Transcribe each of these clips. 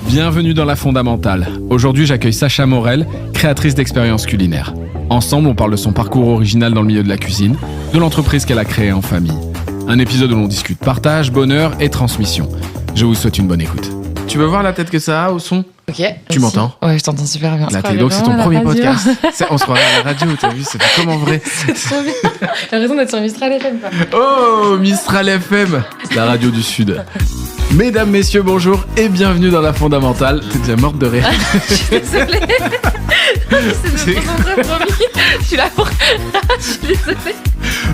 Bienvenue dans La Fondamentale. Aujourd'hui, j'accueille Sacha Morel, créatrice d'expériences culinaires. Ensemble, on parle de son parcours original dans le milieu de la cuisine, de l'entreprise qu'elle a créée en famille. Un épisode où l'on discute partage, bonheur et transmission. Je vous souhaite une bonne écoute. Tu veux voir la tête que ça a au son ? Ok. Tu m'entends ? Ouais, je t'entends super bien. Donc c'est ton premier podcast. On se croirait à la radio, t'as vu ? C'est comme en vrai. C'est trop bien. J'ai raison d'être sur Mistral FM. Quoi. Oh, Mistral FM, la radio du Sud. Mesdames, messieurs, bonjour et bienvenue dans La Fondamentale. T'es déjà morte de rire. Je suis désolée. C'est de concentrer, promis. Je suis là pour... Je suis désolée.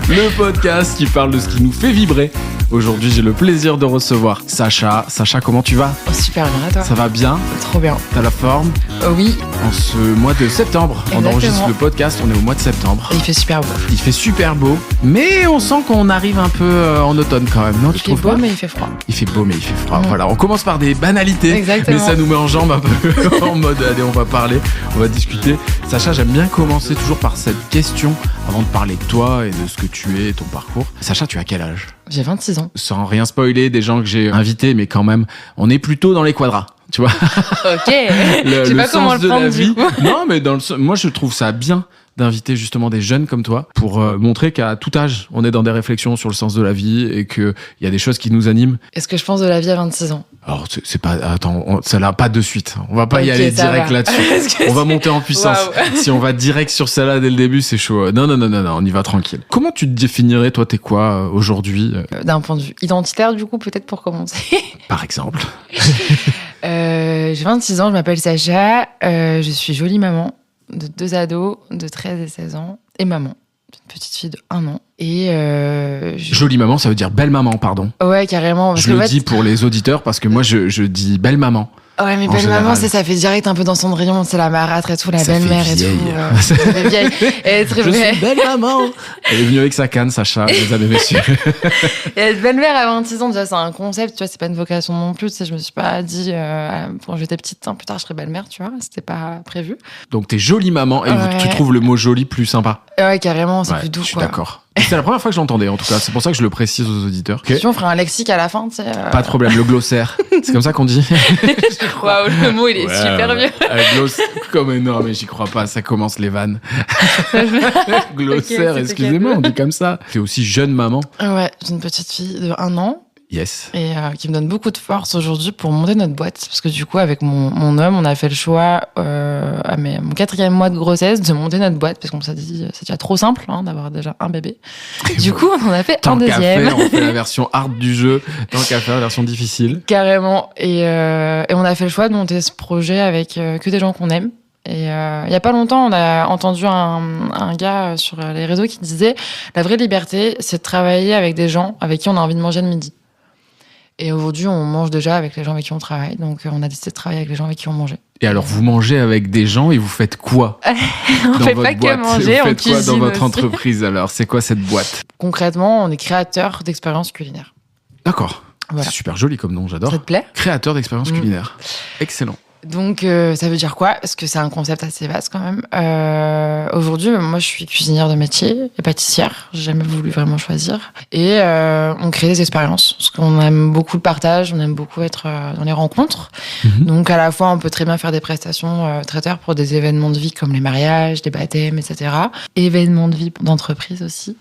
Le podcast qui parle de ce qui nous fait vibrer. Aujourd'hui, j'ai le plaisir de recevoir Sacha. Sacha, comment tu vas ? Oh, super bien, toi ? Ça va bien ? Trop bien. T'as la forme ? Oui. En ce mois de septembre, Exactement. On enregistre le podcast, on est au mois de septembre. Et il fait super beau. Il fait super beau, mais on sent qu'on arrive un peu en automne quand même, non ? Il fait beau, mais il fait froid. Il fait beau, mais il fait froid. Voilà, on commence par des banalités. Exactement. Mais ça nous met en jambe un peu en mode, allez, on va parler, on va discuter. Sacha, j'aime bien commencer toujours par cette question avant de parler de toi et de ce que tu es, ton parcours. Sacha, tu as quel âge ? J'ai 26 ans. Sans rien spoiler des gens que j'ai invités, mais quand même, on est plutôt dans les quadras. Tu vois, ok. Je sais pas comment le prendre du coup. Non, mais moi je trouve ça bien d'inviter justement des jeunes comme toi pour montrer qu'à tout âge, on est dans des réflexions sur le sens de la vie et qu'il y a des choses qui nous animent. Est-ce que je pense de la vie à 26 ans ? Alors, c'est pas... Attends, ça l'a pas de suite. On va pas y aller direct là-dessus. On va monter en puissance. Wow. Si on va direct sur celle-là dès le début, c'est chaud. Non, on y va tranquille. Comment tu te définirais, toi, t'es quoi aujourd'hui ? D'un point de vue identitaire, du coup, peut-être pour commencer. Par exemple. J'ai 26 ans, je m'appelle Sacha. Je suis jolie maman de 2 ados de 13 et 16 ans et maman d'une petite fille de 1 an. Et Jolie maman, ça veut dire belle maman, pardon. Ouais, carrément. Je le dis pour les auditeurs parce que moi, je dis belle maman. Ouais, mais belle maman, ça fait direct un peu dans Cendrillon, c'est la marâtre et tout, la belle-mère et tout. Ça fait vieille. Elle est très je suis belle maman. Elle est venue avec sa canne, Sacha, mesdames et messieurs. Et être belle-mère à 26 ans, déjà, c'est un concept, tu vois, c'est pas une vocation non plus. Tu sais, je me suis pas dit, quand j'étais petite, plus tard, je serais belle-mère, tu vois, c'était pas prévu. Donc, t'es jolie maman et tu trouves le mot jolie plus sympa. Ouais, carrément, c'est plus doux, je suis d'accord. C'est la première fois que je l'entendais, en tout cas. C'est pour ça que je le précise aux auditeurs. Okay. On fera un lexique à la fin, tu sais. Pas de problème, le glossaire. C'est comme ça qu'on dit. Waouh, le mot, il est super vieux. Comme non, mais j'y crois pas. Ça commence les vannes. Glossaire, excusez-moi, on dit comme ça. T'es aussi jeune maman. Ouais, j'ai une petite fille de 1 an. Yes. Et qui me donne beaucoup de force aujourd'hui pour monter notre boîte. Parce que du coup, avec mon homme, on a fait le choix, à mon 4e mois de grossesse, de monter notre boîte. Parce qu'on s'est dit, c'est déjà trop simple d'avoir déjà un bébé. Du coup, on en a fait un deuxième. On fait la version hard du jeu, tant qu'à faire la version difficile. Carrément. Et on a fait le choix de monter ce projet avec que des gens qu'on aime. Et il y a pas longtemps, on a entendu un gars sur les réseaux qui disait « La vraie liberté, c'est de travailler avec des gens avec qui on a envie de manger le midi. » Et aujourd'hui, on mange déjà avec les gens avec qui on travaille. Donc, on a décidé de travailler avec les gens avec qui on mangeait. Et alors, vous mangez avec des gens et vous faites quoi ? On fait pas que manger, on cuisine. Vous faites quoi dans votre aussi. entreprise alors ? C'est quoi cette boîte ? Concrètement, on est créateur d'expériences culinaires. D'accord. Voilà. C'est super joli comme nom, j'adore. Ça te plaît ? Créateur d'expériences culinaires. Excellent. Donc, ça veut dire quoi ? Parce que c'est un concept assez vaste quand même. Aujourd'hui, moi, je suis cuisinière de métier et pâtissière. J'ai jamais voulu vraiment choisir. Et on crée des expériences. Parce qu'on aime beaucoup le partage, on aime beaucoup être dans les rencontres. Donc, à la fois, on peut très bien faire des prestations traiteurs pour des événements de vie comme les mariages, les baptêmes, etc. Événements de vie d'entreprise aussi.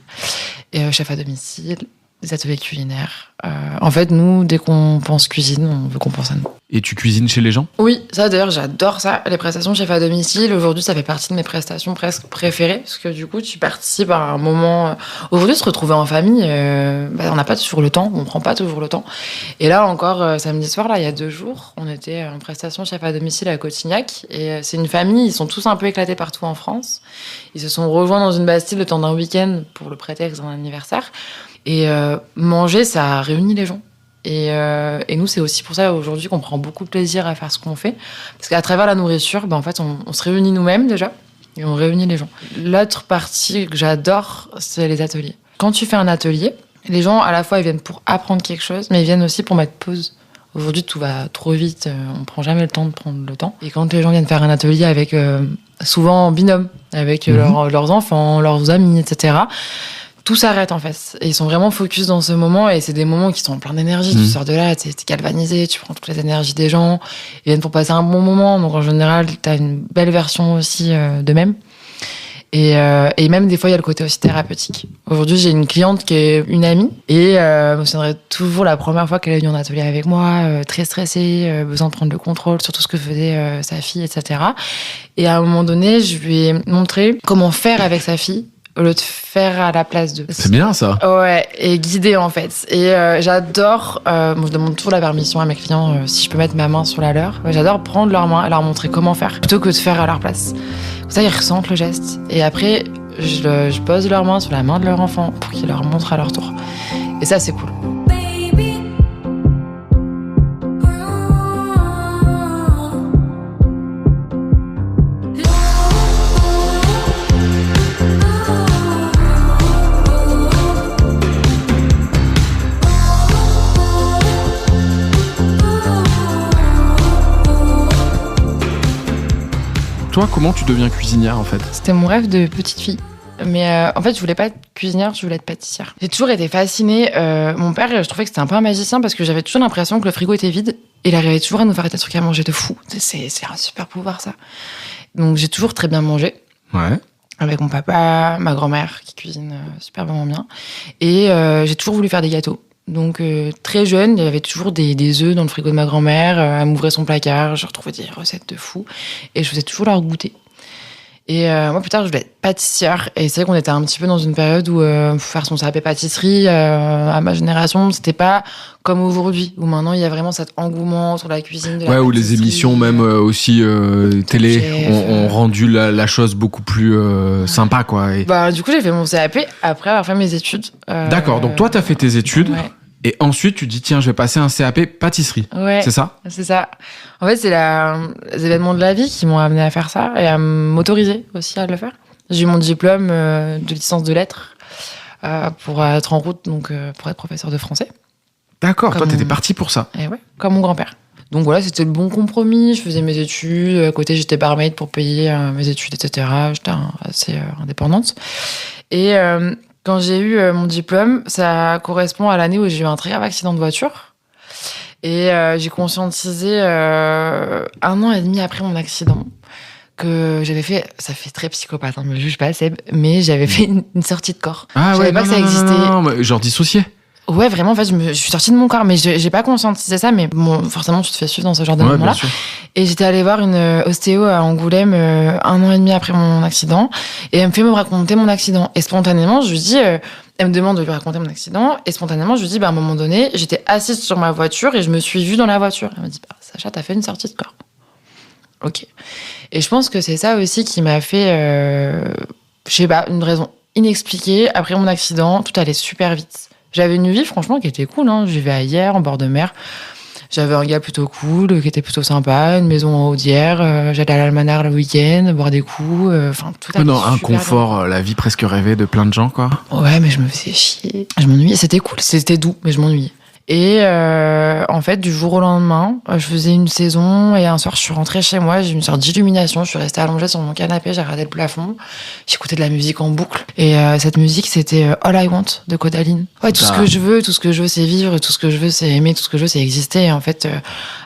Et chef à domicile, des ateliers culinaires. En fait, nous, dès qu'on pense cuisine, on veut qu'on pense à nous. Et tu cuisines chez les gens ? Oui, ça d'ailleurs, j'adore ça. Les prestations chef à domicile, aujourd'hui, ça fait partie de mes prestations presque préférées. Parce que du coup, tu participes à un moment... Aujourd'hui, se retrouver en famille, on n'a pas toujours le temps, on prend pas toujours le temps. Et là, encore, samedi soir, là, il y a 2 jours, on était en prestation chef à domicile à Cotignac. Et c'est une famille, ils sont tous un peu éclatés partout en France. Ils se sont rejoints dans une Bastille le temps d'un week-end pour le prétexte d'un anniversaire. Et manger, ça réunit les gens. Et nous, c'est aussi pour ça aujourd'hui qu'on prend beaucoup de plaisir à faire ce qu'on fait. Parce qu'à travers la nourriture, en fait, on se réunit nous-mêmes déjà et on réunit les gens. L'autre partie que j'adore, c'est les ateliers. Quand tu fais un atelier, les gens, à la fois, ils viennent pour apprendre quelque chose, mais ils viennent aussi pour mettre pause. Aujourd'hui, tout va trop vite, on prend jamais le temps de prendre le temps. Et quand les gens viennent faire un atelier avec, souvent en binôme, avec leurs enfants, leurs amis, etc., tout s'arrête en fait. Et ils sont vraiment focus dans ce moment et c'est des moments qui sont pleins d'énergie. Tu sors de là, t'es galvanisé, tu prends toutes les énergies des gens, ils viennent pour passer un bon moment. Donc en général, t'as une belle version aussi d'eux-mêmes. Et même des fois, il y a le côté aussi thérapeutique. Aujourd'hui, j'ai une cliente qui est une amie et je me souviendrai toujours la première fois qu'elle est venue en atelier avec moi, très stressée, besoin de prendre le contrôle sur tout ce que faisait sa fille, etc. Et à un moment donné, je lui ai montré comment faire avec sa fille au lieu de faire à la place d'eux. C'est bien ça. Ouais, et guider en fait. Et j'adore, je demande toujours la permission à mes clients si je peux mettre ma main sur la leur. J'adore prendre leur main et leur montrer comment faire plutôt que de faire à leur place. Comme ça, ils ressentent le geste. Et après, je pose leur main sur la main de leur enfant pour qu'ils leur montrent à leur tour. Et ça, c'est cool. Toi, comment tu deviens cuisinière en fait ? C'était mon rêve de petite fille. Mais en fait, je voulais pas être cuisinière, je voulais être pâtissière. J'ai toujours été fascinée. Mon père, je trouvais que c'était un peu un magicien parce que j'avais toujours l'impression que le frigo était vide. Et il arrivait toujours à nous faire des trucs à manger de fou. C'est un super pouvoir, ça. Donc, j'ai toujours très bien mangé. Ouais. Avec mon papa, ma grand-mère qui cuisine super vraiment bien. Et j'ai toujours voulu faire des gâteaux. Donc, très jeune, il y avait toujours des œufs dans le frigo de ma grand-mère. Elle m'ouvrait son placard, je retrouvais des recettes de fou. Et je faisais toujours leur goûter. Et moi, plus tard, je voulais être pâtissière. Et c'est vrai qu'on était un petit peu dans une période où faire son CAP pâtisserie, à ma génération, c'était pas comme aujourd'hui, où maintenant, il y a vraiment cet engouement sur la cuisine. De la où les émissions, même aussi télé, ont rendu la chose beaucoup plus sympa, quoi. Et... Bah, du coup, j'ai fait mon CAP après avoir fait mes études. D'accord, donc toi, t'as fait tes études. Ouais. Et ensuite, tu dis, tiens, je vais passer un CAP pâtisserie. Ouais. C'est ça ? C'est ça. En fait, c'est les événements de la vie qui m'ont amené à faire ça et à m'autoriser aussi à le faire. J'ai eu mon diplôme de licence de lettres pour être en route, donc pour être professeur de français. D'accord, toi, t'étais parti pour ça. Et ouais, comme mon grand-père. Donc voilà, c'était le bon compromis. Je faisais mes études. À côté, j'étais barmaid pour payer mes études, etc. J'étais assez indépendante. Et... quand j'ai eu mon diplôme, ça correspond à l'année où j'ai eu un très grave accident de voiture. Et j'ai conscientisé 1 an et demi après mon accident que j'avais fait, ça fait très psychopathe, me juge pas Seb, mais j'avais fait une sortie de corps. Ah je savais pas que ça existait. Non, genre dissocié. Ouais, vraiment, en fait, je suis sortie de mon corps, mais j'ai pas conscientisé ça, mais bon, forcément, tu te fais suivre dans ce genre de moment-là. Et j'étais allée voir une ostéo à Angoulême 1 an et demi après mon accident, et elle me fait me raconter mon accident. Et spontanément, je lui dis, elle me demande de lui raconter mon accident, et spontanément, je lui dis, à un moment donné, j'étais assise sur ma voiture et je me suis vue dans la voiture. Elle me dit, Sacha, t'as fait une sortie de corps. Ok. Et je pense que c'est ça aussi qui m'a fait, je sais pas, une raison inexpliquée. Après mon accident, tout allait super vite. J'avais une vie, franchement, qui était cool. Je vivais à Hyères, en bord de mer. J'avais un gars plutôt cool, qui était plutôt sympa, une maison en Haute-Hyères. J'allais à l'Almanar le week-end, boire des coups. Tout allait dans un super confort, bien. La vie presque rêvée de plein de gens, quoi. Ouais, mais je me faisais chier. Je m'ennuyais. C'était cool, c'était doux, mais je m'ennuyais. Et en fait, du jour au lendemain, je faisais une saison et un soir, je suis rentrée chez moi, j'ai eu une sorte d'illumination, je suis restée allongée sur mon canapé, j'ai regardé le plafond, j'écoutais de la musique en boucle. Et cette musique, c'était All I Want de Kodaline. Ouais, tout ce que je veux, c'est vivre, tout ce que je veux, c'est aimer, tout ce que je veux, c'est exister. Et en fait,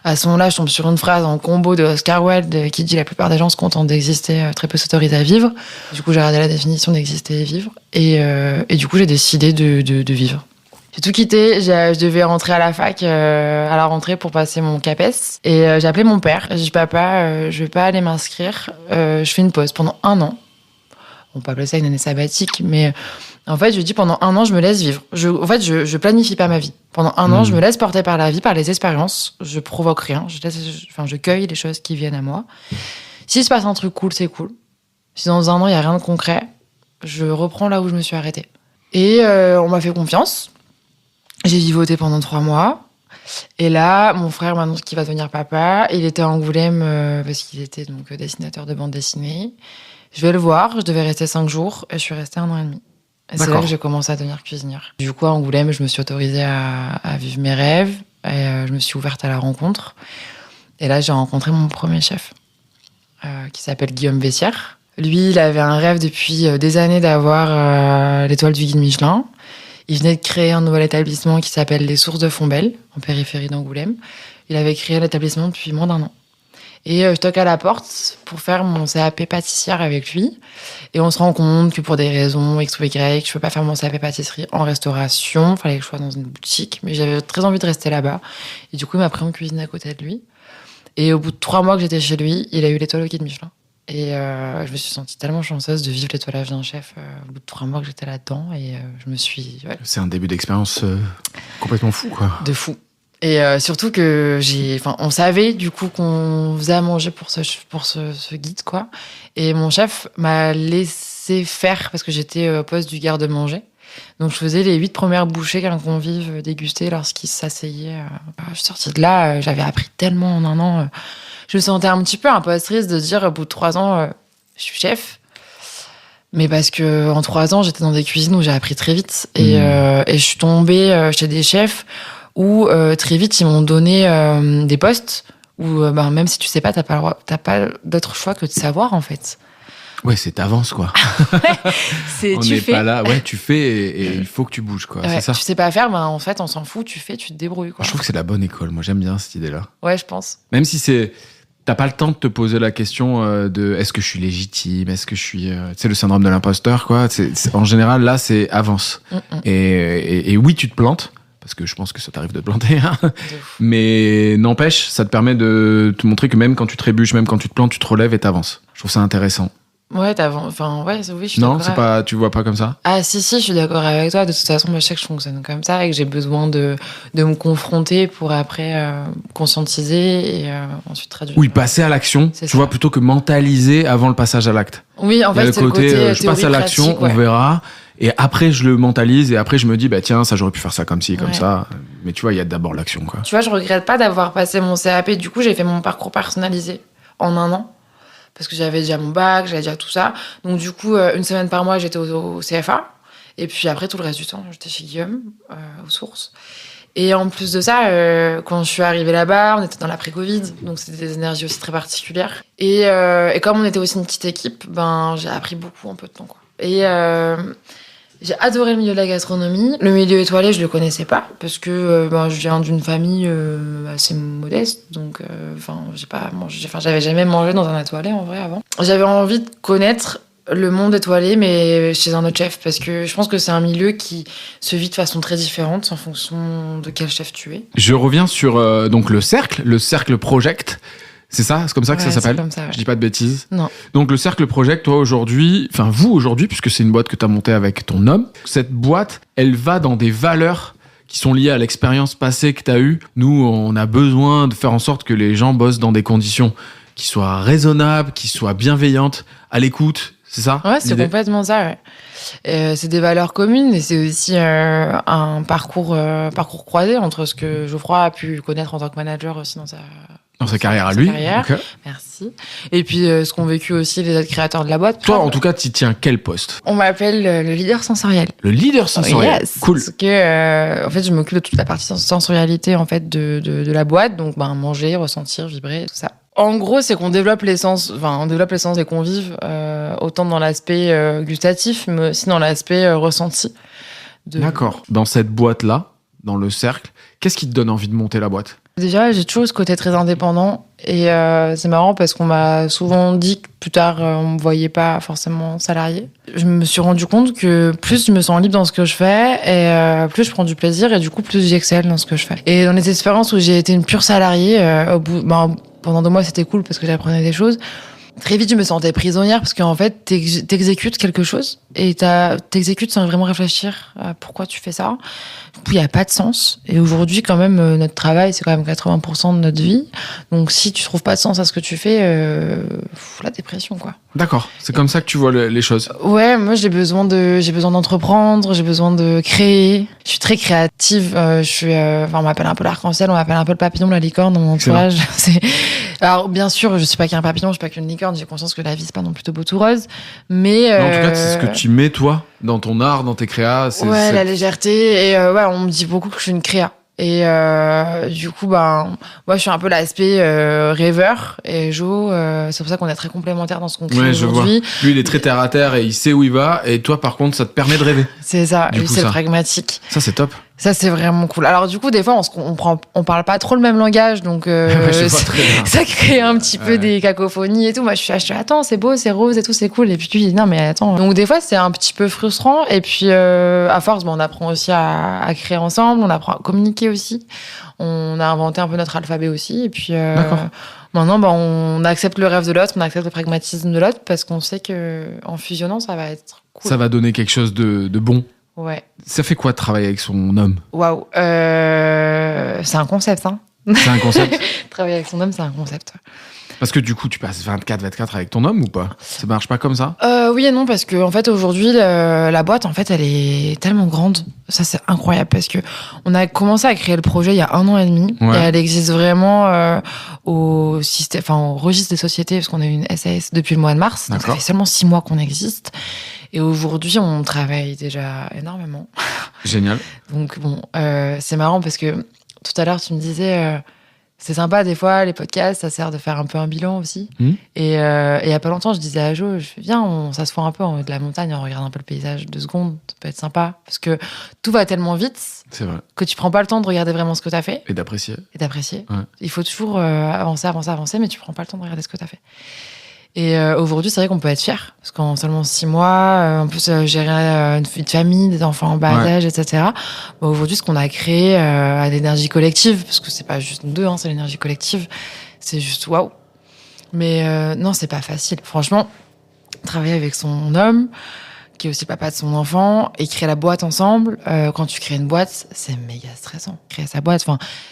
à ce moment-là, je tombe sur une phrase en combo de Oscar Wilde qui dit « La plupart des gens se contentent d'exister, très peu s'autorisent à vivre ». Du coup, j'ai regardé la définition d'exister et vivre. Et du coup, j'ai décidé de vivre. J'ai tout quitté, je devais rentrer à la fac à la rentrée pour passer mon CAPES. Et j'ai appelé mon père. J'ai dit, papa, je vais pas aller m'inscrire. Je fais une pause pendant 1 an. On peut appeler ça une année sabbatique, mais en fait, je lui dis, pendant 1 an, je me laisse vivre. Je planifie pas ma vie. Pendant 1 an, je me laisse porter par la vie, par les expériences. Je provoque rien. Je cueille les choses qui viennent à moi. S'il se passe un truc cool, c'est cool. Si dans 1 an, il y a rien de concret, je reprends là où je me suis arrêtée. Et on m'a fait confiance. J'ai vivoté pendant 3 mois. Et là, mon frère m'annonce qu'il va devenir papa. Il était à Angoulême parce qu'il était donc dessinateur de bande dessinée. Je vais le voir. Je devais rester 5 jours. Et je suis restée 1 an et demi. Et c'est là que j'ai commencé à devenir cuisinière. Du coup, à Angoulême, je me suis autorisée à vivre mes rêves. Et je me suis ouverte à la rencontre. Et là, j'ai rencontré mon premier chef qui s'appelle Guillaume Vessière. Lui, il avait un rêve depuis des années d'avoir l'étoile du guide Michelin. Il venait de créer un nouvel établissement qui s'appelle Les Sources de Fontbelle, en périphérie d'Angoulême. Il avait créé l'établissement depuis moins d'1 an. Et je toque à la porte pour faire mon CAP pâtissière avec lui. Et on se rend compte que pour des raisons X ou Y, je peux pas faire mon CAP pâtisserie en restauration. Il fallait que je sois dans une boutique. Mais j'avais très envie de rester là-bas. Et du coup, il m'a pris en cuisine à côté de lui. Et au bout de 3 mois que j'étais chez lui, il a eu l'étoile au guide Michelin. Et je me suis sentie tellement chanceuse de vivre l'étoilage d'un chef au bout de 3 mois que j'étais là-dedans. Et je me suis... Ouais. C'est un début d'expérience complètement fou, quoi. De fou. Et surtout que on savait du coup qu'on faisait à manger pour ce guide, quoi. Et mon chef m'a laissé faire parce que j'étais au poste du garde-manger. Donc je faisais les 8 premières bouchées qu'un convive dégustait lorsqu'il s'asseyait. Je suis sortie de là, j'avais appris tellement en 1 an. Je me sentais un petit peu impostrice de dire au bout de 3 ans, je suis chef. Mais parce que en 3 ans, j'étais dans des cuisines où j'ai appris très vite. Et je suis tombée chez des chefs où très vite ils m'ont donné des postes où même si tu sais pas, t'as pas d'autre choix que de savoir en fait. Ouais, c'est t'avances quoi. On n'est pas là, ouais, tu fais et il faut que tu bouges quoi. Ouais, c'est ça. Tu sais pas faire, en fait on s'en fout, tu fais, tu te débrouilles quoi. Je trouve que c'est la bonne école. Moi j'aime bien cette idée-là. Ouais, je pense. Même si t'as pas le temps de te poser la question de est-ce que je suis légitime, est-ce que je suis, le syndrome de l'imposteur quoi. En général là c'est avance. Et oui tu te plantes. Parce que je pense que ça t'arrive de te planter. Hein. Mais n'empêche, ça te permet de te montrer que même quand tu trébuches, même quand tu te plantes, tu te relèves et t'avances. Je trouve ça intéressant. Ouais, oui, je suis non, d'accord. tu vois pas comme ça? Ah si, je suis d'accord avec toi. De toute façon, moi, je sais que je fonctionne comme ça et que j'ai besoin de me confronter pour après conscientiser et ensuite traduire. Oui, passer à l'action, tu vois, plutôt que mentaliser avant le passage à l'acte. Oui, en fait, c'est le côté je passe à l'action, pratique, ouais. On verra. Et après, je le mentalise et après, je me dis, bah tiens, ça, j'aurais pu faire ça comme ci, comme ça. Mais tu vois, il y a d'abord l'action, quoi. Tu vois, je regrette pas d'avoir passé mon CAP. Du coup, j'ai fait mon parcours personnalisé en 1 an. Parce que j'avais déjà mon bac, j'avais déjà tout ça. Donc, du coup, 1 semaine par mois, j'étais au CFA. Et puis après, tout le reste du temps, j'étais chez Guillaume, aux sources. Et en plus de ça, quand je suis arrivée là-bas, on était dans l'après-Covid. Donc, c'était des énergies aussi très particulières. Et comme on était aussi une petite équipe, j'ai appris beaucoup en peu de temps, quoi. Et j'ai adoré le milieu de la gastronomie. Le milieu étoilé, je le connaissais pas parce que je viens d'une famille assez modeste, donc j'avais jamais mangé dans un étoilé en vrai avant. J'avais envie de connaître le monde étoilé, mais chez un autre chef, parce que je pense que c'est un milieu qui se vit de façon très différente en fonction de quel chef tu es. Je reviens sur donc le cercle Project. C'est ça? C'est comme ça que ça s'appelle? Comme ça, ouais. Je dis pas de bêtises? Non. Donc, le Cercle Project, toi, vous aujourd'hui, puisque c'est une boîte que tu as montée avec ton homme, cette boîte, elle va dans des valeurs qui sont liées à l'expérience passée que tu as eue. Nous, on a besoin de faire en sorte que les gens bossent dans des conditions qui soient raisonnables, qui soient bienveillantes, à l'écoute. C'est ça? Ouais, c'est complètement ça, ouais. C'est des valeurs communes et c'est aussi un parcours croisé entre ce que Geoffroy a pu connaître en tant que manager aussi dans sa carrière à lui. Okay. Merci. Et puis, ce qu'ont vécu aussi les autres créateurs de la boîte. Toi, en tout cas, tu tiens quel poste? On m'appelle le leader sensoriel. Le leader sensoriel. Yes. Cool. Parce que, en fait, je m'occupe de toute la partie sensorialité, en fait, de la boîte. Donc, manger, ressentir, vibrer, tout ça. En gros, c'est qu'on développe l'essence des convives, autant dans l'aspect gustatif, mais aussi dans l'aspect ressenti. D'accord. Dans cette boîte-là, dans le cercle, qu'est-ce qui te donne envie de monter la boîte? Déjà, j'ai toujours ce côté très indépendant et c'est marrant parce qu'on m'a souvent dit que plus tard, on me voyait pas forcément salarié. Je me suis rendu compte que plus je me sens libre dans ce que je fais et plus je prends du plaisir et du coup, plus j'excelle dans ce que je fais. Et dans les expériences où j'ai été une pure salariée, pendant 2 mois, c'était cool parce que j'apprenais des choses. Très vite, je me sentais prisonnière parce qu'en fait, t'exécutes quelque chose et t'exécutes sans vraiment réfléchir à pourquoi tu fais ça. Du coup, il n'y a pas de sens. Et aujourd'hui, quand même, notre travail, c'est quand même 80% de notre vie. Donc, si tu trouves pas de sens à ce que tu fais, la dépression, quoi. D'accord. C'est comme ça que tu vois les choses. Ouais, moi, j'ai besoin d'entreprendre, j'ai besoin de créer. Je suis très créative. On m'appelle un peu l'arc-en-ciel, on m'appelle un peu le papillon, la licorne dans mon entourage. Alors, bien sûr, je suis pas qu'un papillon, je suis pas qu'une licorne. J'ai conscience que la vie, c'est pas non plus tout beau tout rose. Mais en tout cas, c'est ce que tu mets, toi, dans ton art, dans tes créas. La légèreté. Et on me dit beaucoup que je suis une créa. Et du coup, moi, je suis un peu l'aspect rêveur. Et Jo, c'est pour ça qu'on est très complémentaires dans ce qu'on crée aujourd'hui. Lui, il est très terre à terre et il sait où il va. Et toi, par contre, ça te permet de rêver. C'est ça. Lui, c'est le pragmatique. Ça, c'est top. Ça, c'est vraiment cool. Alors, du coup, des fois, on parle pas trop le même langage, donc ça crée un petit peu des cacophonies et tout. Moi, je suis attends, c'est beau, c'est rose et tout, c'est cool. Et puis, lui, il dit, non, mais attends. Donc, des fois, c'est un petit peu frustrant. Et puis, à force, on apprend aussi à créer ensemble, on apprend à communiquer aussi. On a inventé un peu notre alphabet aussi. Et puis, maintenant, on accepte le rêve de l'autre, on accepte le pragmatisme de l'autre, parce qu'on sait que en fusionnant, ça va être cool. Ça va donner quelque chose de bon. Ouais. Ça fait quoi de travailler avec son homme ? Waouh. C'est un concept, hein. C'est un concept. Travailler avec son homme, c'est un concept. Parce que du coup, tu passes 24 avec ton homme ou pas ? Ça marche pas comme ça ? Oui et non, parce que en fait aujourd'hui la boîte en fait elle est tellement grande, ça c'est incroyable parce que on a commencé à créer le projet il y a 1 an et demi et elle existe vraiment au registre des sociétés parce qu'on a une SAS depuis le mois de mars, donc ça fait seulement 6 mois qu'on existe. Et aujourd'hui, on travaille déjà énormément. Génial. Donc c'est marrant parce que tout à l'heure, tu me disais, c'est sympa des fois, les podcasts, ça sert de faire un peu un bilan aussi. Et il y a pas longtemps, je disais à Jo, viens, on s'assoit un peu en haut de la montagne, on regarde un peu le paysage 2 secondes, ça peut être sympa. Parce que tout va tellement vite que tu prends pas le temps de regarder vraiment ce que tu as fait. Et d'apprécier. Ouais. Il faut toujours avancer, mais tu prends pas le temps de regarder ce que tu as fait. Et aujourd'hui, c'est vrai qu'on peut être fier parce qu'en seulement 6 mois, en plus gérer une vie de famille, des enfants en bas âge, etc. Aujourd'hui, ce qu'on a créé à l'énergie collective, parce que c'est pas juste nous deux, c'est l'énergie collective, c'est juste waouh. Mais non, c'est pas facile. Franchement, travailler avec son homme, qui est aussi papa de son enfant, et créer la boîte ensemble. Quand tu crées une boîte, c'est méga stressant. Créer sa boîte,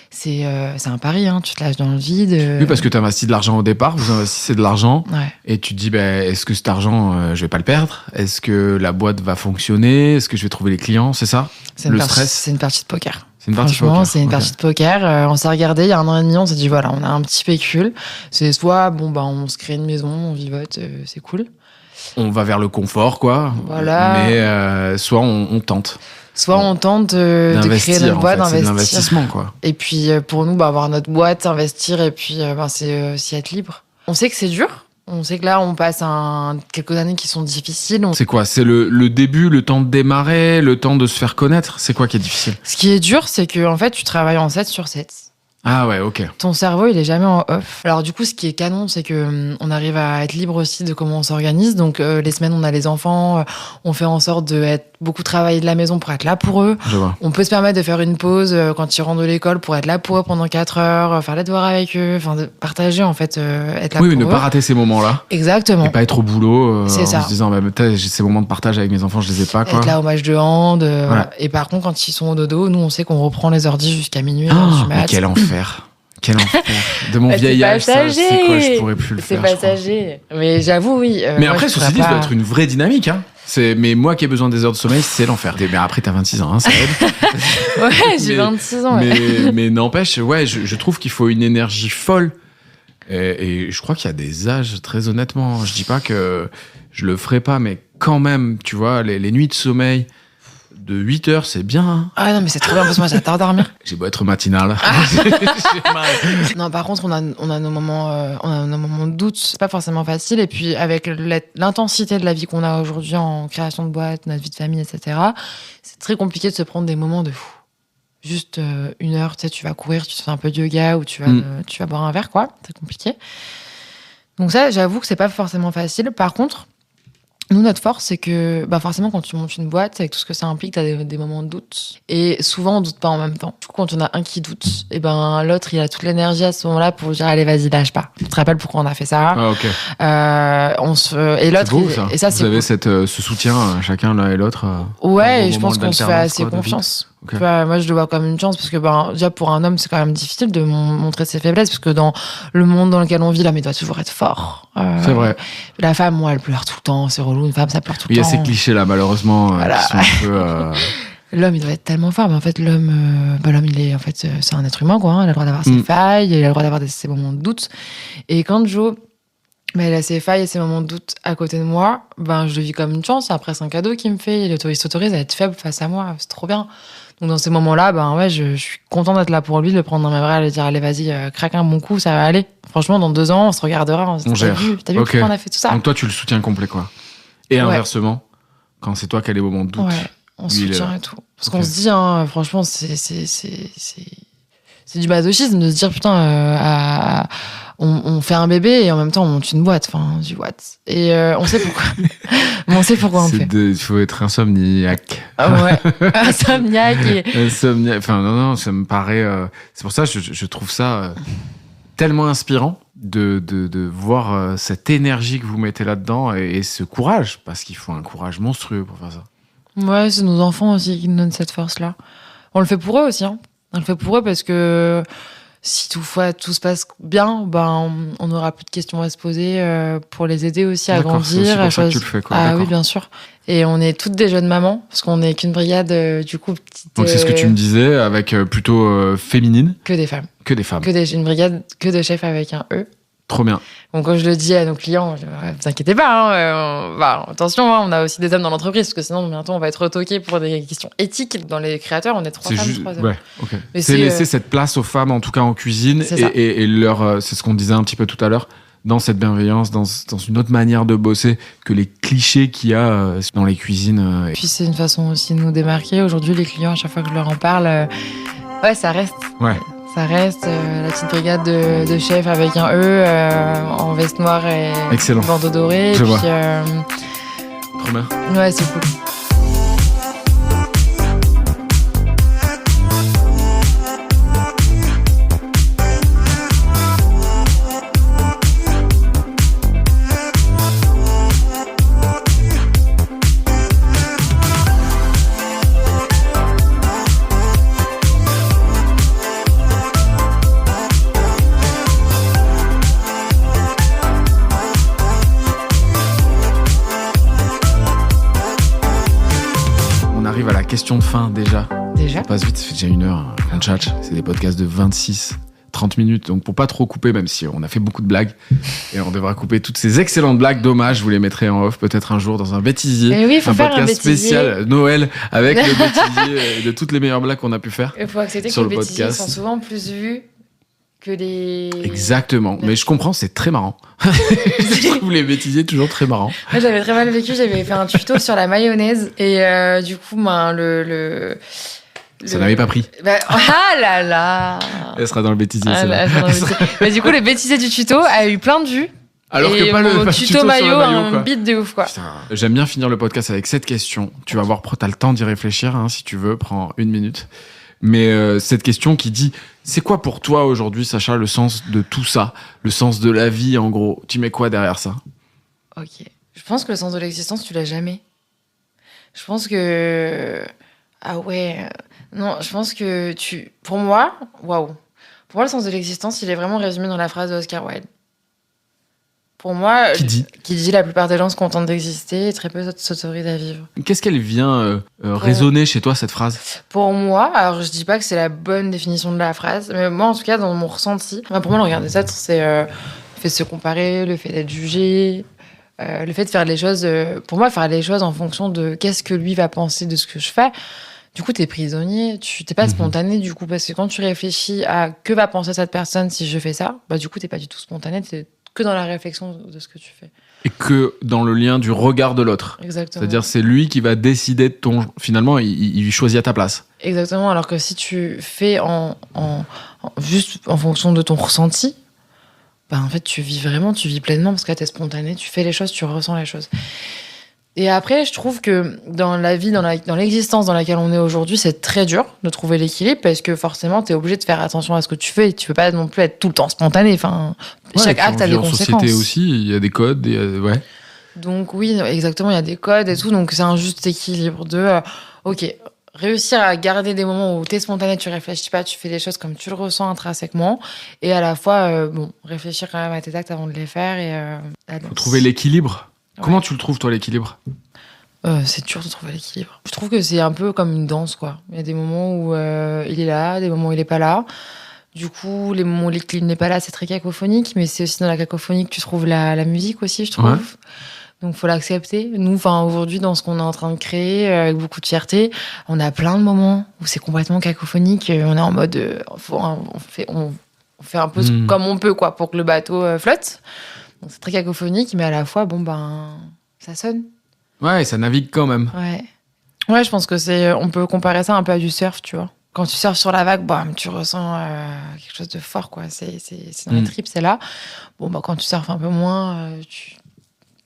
c'est un pari, tu te lâches dans le vide. Oui, parce que tu investis de l'argent au départ, vous investissez de l'argent, et tu te dis, est-ce que cet argent, je vais pas le perdre ? Est-ce que la boîte va fonctionner ? Est-ce que je vais trouver les clients ? C'est ça ? Stress ? C'est une partie de poker. C'est une partie de poker. Franchement, c'est une partie de poker. On s'est regardé il y a 1 an et demi, on s'est dit, voilà, on a un petit pécule. C'est soit, on se crée une maison, on vivote, c'est cool. On va vers le confort, quoi. Voilà. Mais soit on tente. Soit on tente de créer notre boîte, d'investir. C'est de l'investissement, quoi. Et puis, pour nous, avoir notre boîte, investir, et puis, c'est aussi être libre. On sait que c'est dur. On sait que là, on passe quelques années qui sont difficiles. C'est quoi ? C'est le début, le temps de démarrer, le temps de se faire connaître ? C'est quoi qui est difficile ? Ce qui est dur, c'est que, en fait, tu travailles en 7/7. Ah ouais, ok. Ton cerveau, il est jamais en off. Alors du coup, ce qui est canon, c'est que on arrive à être libre aussi de comment on s'organise. Donc les semaines, on a les enfants, on fait en sorte de beaucoup travailler de la maison pour être là pour eux. Je vois. On peut se permettre de faire une pause quand ils rentrent de l'école pour être là pour eux pendant 4 heures, faire les devoirs avec eux, de partager en fait, être là pour eux. Oui, ne pas rater ces moments-là. Exactement. Et pas être au boulot c'est ça. en se disant, j'ai ces moments de partage avec mes enfants, je les ai pas, quoi. Être là au match de hand. Voilà. Et par contre, quand ils sont au dodo, nous, on sait qu'on reprend les ordi jusqu'à minuit. Mais quel enfer. Quel enfer. De mon vieil âge, ça, c'est quoi, je pourrais plus le faire. C'est passager. Mais j'avoue, oui. Mais après, ceci dit, ça doit être une vraie dynamique, Mais moi qui ai besoin des heures de sommeil, c'est l'enfer. Mais après, t'as 26 ans, ça aide. Ouais, j'ai 26 ans. Mais n'empêche, je trouve qu'il faut une énergie folle. Et je crois qu'il y a des âges, très honnêtement. Je dis pas que je le ferai pas, mais quand même, tu vois, les nuits de sommeil de 8 heures, c'est bien. Ah non, mais c'est trop bien parce que moi, j'adore dormir. J'ai beau être matinal. Non, par contre, on a nos moments de doute. C'est pas forcément facile. Et puis, avec l'intensité de la vie qu'on a aujourd'hui en création de boîte, notre vie de famille, etc., c'est très compliqué de se prendre des moments de fou. Juste 1 heure, tu vas courir, tu te fais un peu de yoga ou tu vas boire un verre, quoi. C'est compliqué. Donc ça, j'avoue que c'est pas forcément facile. Par contre, nous, notre force, c'est que forcément, quand tu montes une boîte, avec tout ce que ça implique, tu as des moments de doute. Et souvent, on doute pas en même temps. Du coup, quand on a un qui doute, l'autre, il a toute l'énergie à ce moment-là pour dire allez, vas-y, lâche pas. Tu te rappelles pourquoi on a fait ça. Ah, ok. Et l'autre, c'est beau, ça. Et ça, vous avez ce soutien, chacun l'un et l'autre. Ouais, et je pense qu'on se fait assez confiance. Okay. Moi, je le vois comme une chance parce que déjà pour un homme, c'est quand même difficile de montrer ses faiblesses parce que dans le monde dans lequel on vit, l'homme il doit toujours être fort. C'est vrai. La femme, moi, elle pleure tout le temps, c'est relou. Une femme, ça pleure tout le temps. Il y a ces clichés là, malheureusement, qui sont un peu. L'homme, il doit être tellement fort, mais en fait, l'homme, il est, en fait, c'est un être humain, quoi. Il a le droit d'avoir ses failles, il a le droit d'avoir ses moments de doute. Et quand Jo, elle a ses failles et ses moments de doute à côté de moi, je le vis comme une chance. Après, c'est un cadeau qu'il me fait. Il s'autorise à être faible face à moi. C'est trop bien. Donc dans ces moments-là, je suis contente d'être là pour lui, de le prendre dans mes bras, de lui dire allez vas-y, craque un bon coup, ça va aller. Franchement, dans 2 ans, on se regardera, on gère. T'as vu pourquoi on a fait tout ça. Donc toi, tu le soutiens complet, quoi. Et inversement, quand c'est toi qui as les moments de doute. Ouais, on soutient et tout. Parce qu'on se dit, franchement, c'est du masochisme de se dire putain, on fait un bébé et en même temps on monte une boîte, enfin du what. Et on sait pourquoi. On sait pourquoi on fait. Il faut être insomniaque. Ah ouais, insomniaque. Enfin non, ça me paraît. C'est pour ça que je trouve ça tellement inspirant de voir cette énergie que vous mettez là-dedans et ce courage, parce qu'il faut un courage monstrueux pour faire ça. Ouais, c'est nos enfants aussi qui nous donnent cette force-là. On le fait pour eux aussi, hein. On le fait pour eux parce que si toutefois tout se passe bien, on n'aura plus de questions à se poser pour les aider aussi à grandir. C'est pour ça que tu le fais, quoi. Ah oui, bien sûr. Et on est toutes des jeunes mamans, parce qu'on n'est qu'une brigade, du coup, petite... Donc c'est ce que tu me disais, avec plutôt féminine. Que des femmes. Que des femmes. Une brigade que de chefs avec un E. Trop bien. Donc quand je le dis à nos clients, vous inquiétez pas, attention, on a aussi des hommes dans l'entreprise, parce que sinon bientôt on va être retoqués pour des questions éthiques. Dans les créateurs, on est 3 femmes, 3 hommes. Ouais, okay. C'est laisser cette place aux femmes, en tout cas en cuisine, et leur, c'est ce qu'on disait un petit peu tout à l'heure, dans cette bienveillance, dans une autre manière de bosser que les clichés qu'il y a dans les cuisines. Puis c'est une façon aussi de nous démarquer. Aujourd'hui, les clients, à chaque fois que je leur en parle, ça reste. Ouais. Ça reste la petite brigade de chefs avec un E en veste noire et bandeau doré. Je vois. Trop bien. Ouais, c'est cool. Question de fin déjà. Déjà. Ça passe vite, ça fait déjà 1 heure. On chat, c'est des podcasts de 26-30 minutes. Donc pour pas trop couper, même si on a fait beaucoup de blagues, et on devra couper toutes ces excellentes blagues. Dommage, je vous les mettrai en off peut-être un jour dans un bêtisier. Et oui, faut faire podcast un bêtisier spécial Noël avec le bêtisier de toutes les meilleures blagues qu'on a pu faire. Il faut accepter que les bêtisiers sont souvent plus vus que les... Exactement, mais je comprends, c'est très marrant. Je trouve les bêtisiers toujours très marrants. Moi, j'avais très mal vécu, j'avais fait un tuto sur la mayonnaise et du coup, ça n'avait pas pris. Ah là là. Elle sera dans le bêtisier. Mais du coup, le bêtisier du tuto a eu plein de vues. Alors que pas le tuto maillot, un beat de ouf, quoi. Putain. J'aime bien finir le podcast avec cette question. Tu vas voir, t'as le temps d'y réfléchir, hein, si tu veux, prends 1 minute. Mais cette question qui dit, c'est quoi pour toi aujourd'hui, Sacha, le sens de tout ça, le sens de la vie, en gros? Tu mets quoi derrière ça? Ok. Je pense que le sens de l'existence, tu l'as jamais. Je pense que... Ah ouais... Non, je pense que Pour moi, waouh. Pour moi, le sens de l'existence, il est vraiment résumé dans la phrase d'Oscar Wilde. Pour moi, qui dit la plupart des gens se contentent d'exister et très peu s'autorisent à vivre. Qu'est-ce qu'elle vient résonner chez toi, cette phrase? Pour moi, alors je dis pas que c'est la bonne définition de la phrase, mais moi, en tout cas, dans mon ressenti, pour moi, le regard des autres, c'est le fait de se comparer, le fait d'être jugé, le fait de faire les choses... pour moi, faire les choses en fonction de qu'est-ce que lui va penser de ce que je fais. Du coup, t'es prisonnier, t'es pas spontané, du coup, parce que quand tu réfléchis à que va penser cette personne si je fais ça, du coup, t'es pas du tout spontané, t'es que dans la réflexion de ce que tu fais. Et que dans le lien du regard de l'autre. Exactement. C'est-à-dire, c'est lui qui va décider de ton... Finalement, il choisit à ta place. Exactement, alors que si tu fais juste en fonction de ton ressenti, en fait, tu vis pleinement, parce que là, t'es spontané, tu fais les choses, tu ressens les choses. Et après, je trouve que dans la vie, dans l'existence dans laquelle on est aujourd'hui, c'est très dur de trouver l'équilibre parce que forcément, t'es obligé de faire attention à ce que tu fais et tu peux pas non plus être tout le temps spontané. Enfin, chaque acte a des conséquences. En société aussi, il y a des codes, ouais. Donc oui, exactement, il y a des codes et tout. Donc c'est un juste équilibre de, réussir à garder des moments où t'es spontané, tu réfléchis pas, tu fais les choses comme tu le ressens intrinsèquement et à la fois, réfléchir quand même à tes actes avant de les faire et faut trouver l'équilibre. Ouais. Comment tu le trouves, toi, l'équilibre? C'est dur de trouver l'équilibre. Je trouve que c'est un peu comme une danse, quoi. Il y a des moments où il est là, des moments où il est pas là. Du coup, les moments où l'équilibre n'est pas là, c'est très cacophonique, mais c'est aussi dans la cacophonie que tu trouves la musique aussi, je trouve. Ouais. Donc, faut l'accepter. Nous, aujourd'hui, dans ce qu'on est en train de créer, avec beaucoup de fierté, on a plein de moments où c'est complètement cacophonique. On est en mode, on fait un peu comme on peut, quoi, pour que le bateau flotte. Donc, c'est très cacophonique, mais à la fois, ça sonne. Ouais, ça navigue quand même. Ouais, je pense que on peut comparer ça un peu à du surf, tu vois. Quand tu surfes sur la vague, tu ressens quelque chose de fort, quoi. C'est dans les tripes, c'est là. Quand tu surfes un peu moins,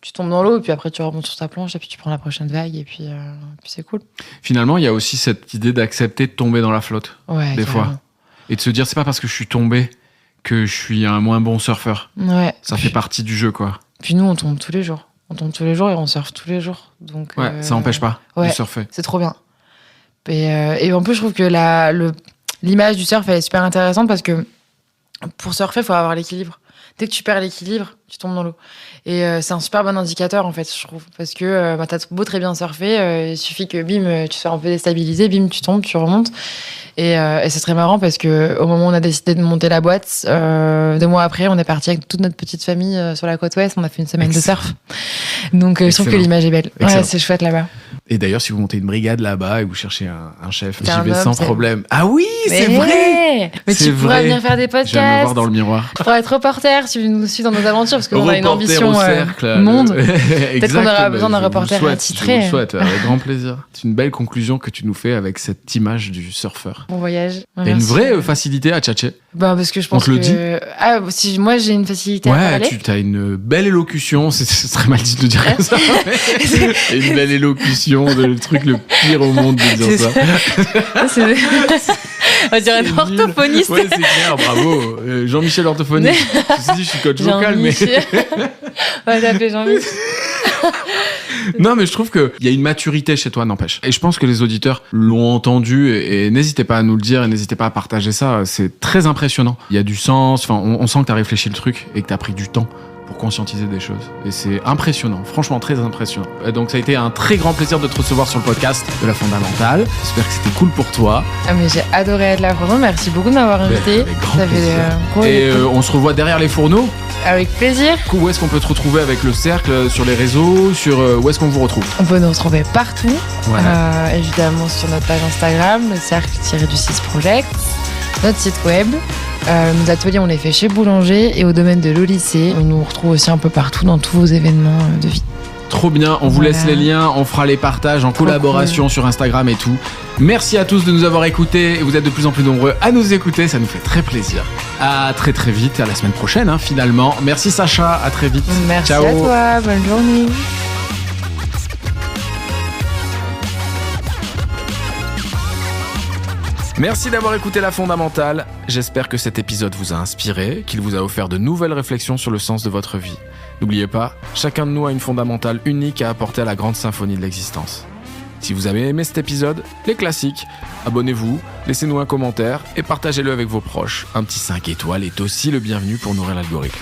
tu tombes dans l'eau, et puis après, tu remontes sur ta planche, et puis tu prends la prochaine vague, et puis c'est cool. Finalement, il y a aussi cette idée d'accepter de tomber dans la flotte, des fois. Et de se dire, c'est pas parce que je suis tombé que je suis un moins bon surfeur. Ouais. Ça fait partie du jeu, quoi. Puis nous, on tombe tous les jours. On tombe tous les jours et on surfe tous les jours. Donc, ça n'empêche pas de surfer. C'est trop bien. Et en plus, je trouve que l'image du surf, elle est super intéressante parce que pour surfer, il faut avoir l'équilibre. Dès que tu perds l'équilibre, tu tombes dans l'eau. Et c'est un super bon indicateur, en fait, je trouve. Parce que t'as beau très bien surfer, il suffit que, bim, tu sois un peu déstabilisé, bim, tu tombes, tu remontes. Et c'est très marrant parce qu'au moment où on a décidé de monter la boîte, 2 mois après, on est parti avec toute notre petite famille sur la côte ouest. On a fait une semaine de surf. Donc, je trouve que l'image est belle. Ouais, c'est chouette là-bas. Et d'ailleurs, si vous montez une brigade là-bas et vous cherchez un chef, j'y vais sans problème. Ah oui, c'est vrai. Mais tu pourras venir faire des podcasts. Je vais me voir dans le miroir. Tu pourras être reporter si tu nous suis dans nos aventures, parce qu'on a une ambition monde. Peut-être qu'on aura besoin d'un reporter attitré. Je vous le souhaite, avec grand plaisir. C'est une belle conclusion que tu nous fais avec cette image du surfeur. Bon voyage. T'as une vraie facilité à tchatcher. Parce que je pense que... Ah, si moi j'ai une facilité à parler. Ouais, tu as une belle élocution. C'est très mal dit de le dire comme ça. Et une belle élocution, le truc le pire au monde de dire ça. On dirait un orthophoniste. Ouais, c'est clair, bravo. Jean-Michel orthophoniste. Je suis coach vocal, mais... On va t'appeler Jean-Michel. Non, mais je trouve qu'il y a une maturité chez toi, n'empêche. Et je pense que les auditeurs l'ont entendu et n'hésitez pas à nous le dire et n'hésitez pas à partager ça. C'est très impressionnant. Il y a du sens. Enfin, on sent que tu as réfléchi le truc et que tu as pris du temps pour conscientiser des choses. Et c'est impressionnant, franchement très impressionnant. Et donc ça a été un très grand plaisir de te recevoir sur le podcast de La Fondamentale. J'espère que c'était cool pour toi. Ah mais j'ai adoré être là, franchement, merci beaucoup de m'avoir invité. Avec grand plaisir. Et on se revoit derrière les fourneaux. Avec plaisir. Où est-ce qu'on peut te retrouver avec le cercle, sur les réseaux, où est-ce qu'on vous retrouve? On peut nous retrouver partout, évidemment sur notre page Instagram, le cercle-du-6 project, notre site web. Nos ateliers, on les fait chez Boulanger et au domaine de l'Olycée. On nous retrouve aussi un peu partout dans tous vos événements de vie. Trop bien, on vous laisse les liens, on fera les partages en collaboration sur Instagram et tout. Merci à tous de nous avoir écoutés et vous êtes de plus en plus nombreux à nous écouter, ça nous fait très plaisir. À très très vite, à la semaine prochaine finalement. Merci Sacha, à très vite. Merci Ciao. À toi, bonne journée. Merci d'avoir écouté La Fondamentale. J'espère que cet épisode vous a inspiré, qu'il vous a offert de nouvelles réflexions sur le sens de votre vie. N'oubliez pas, chacun de nous a une fondamentale unique à apporter à la grande symphonie de l'existence. Si vous avez aimé cet épisode, les classiques, abonnez-vous, laissez-nous un commentaire et partagez-le avec vos proches. Un petit 5 étoiles est aussi le bienvenu pour nourrir l'algorithme.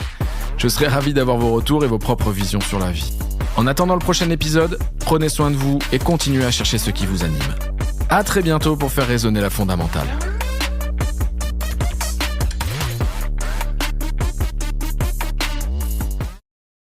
Je serai ravi d'avoir vos retours et vos propres visions sur la vie. En attendant le prochain épisode, prenez soin de vous et continuez à chercher ce qui vous anime. À très bientôt pour faire résonner La Fondamentale.